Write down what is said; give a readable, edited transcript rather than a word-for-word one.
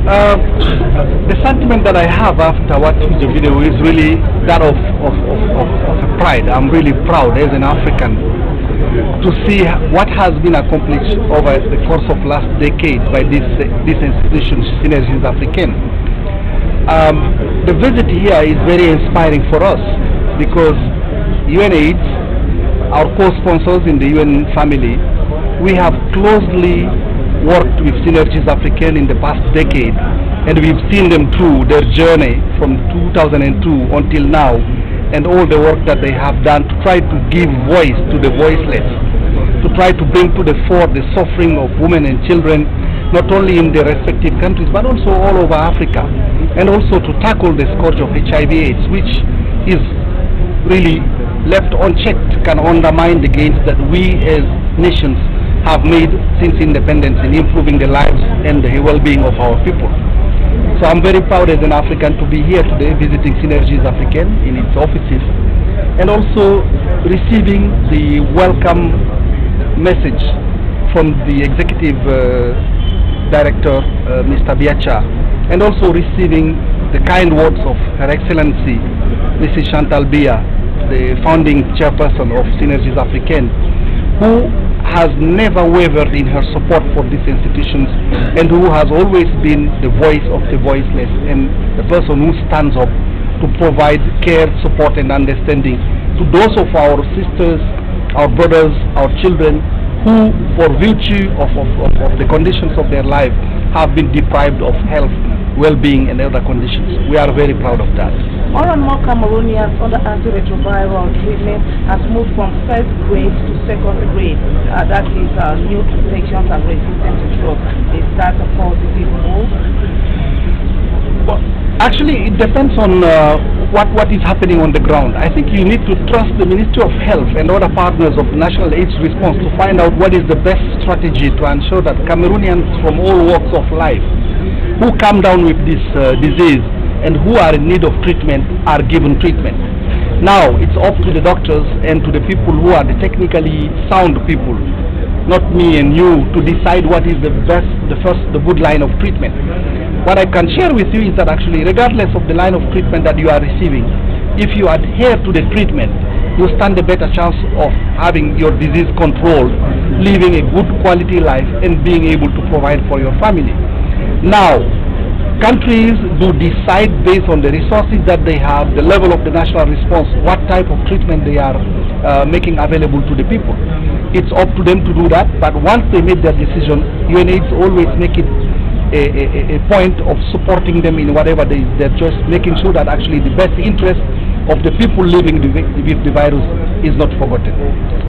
The sentiment that I have after watching the video is really that of pride. I'm really proud as an African to see what has been accomplished over the course of last decade by this institution, Synergies Africaines. The visit here is very inspiring for us because UNAIDS, our co-sponsors in the UN family, we have closely worked with Synergies Africaines in the past decade, and we've seen them through their journey from 2002 until now, and all the work that they have done to try to give voice to the voiceless, to try to bring to the fore the suffering of women and children, not only in their respective countries but also all over Africa, and also to tackle the scourge of HIV/AIDS, which is really left unchecked, can undermine the gains that we as nations have made since independence in improving the lives and the well-being of our people. So I'm very proud as an African to be here today visiting Synergies Africaines in its offices and also receiving the welcome message from the Executive Director, Mr. Biacha, and also receiving the kind words of Her Excellency, Mrs. Chantal Biya, the founding chairperson of Synergies Africaines, who has never wavered in her support for these institutions and who has always been the voice of the voiceless and the person who stands up to provide care, support and understanding to those of our sisters, our brothers, our children who, for virtue of the conditions of their life, have been deprived of health, well-being and other conditions. We are very proud of that. More and more Cameroonians under antiretroviral treatment has moved from first grade to second grade. That is new infections and resistance to drugs. Is that a positive move? Well, actually, it depends on what is happening on the ground. I think you need to trust the Ministry of Health and other partners of National AIDS Response to find out what is the best strategy to ensure that Cameroonians from all walks of life who come down with this disease and who are in need of treatment are given treatment. Now it's up to the doctors and to the people who are the technically sound people, not me and you, to decide what is the best, the good line of treatment. What I can share with you is that actually, regardless of the line of treatment that you are receiving, if you adhere to the treatment, you stand a better chance of having your disease controlled, living a good quality life and being able to provide for your family. Now, countries do decide based on the resources that they have, the level of the national response, what type of treatment they are making available to the people. It's up to them to do that, but once they make their decision, UNAIDS always make it a point of supporting them in whatever their choice, making sure that actually the best interest of the people living with the virus is not forgotten.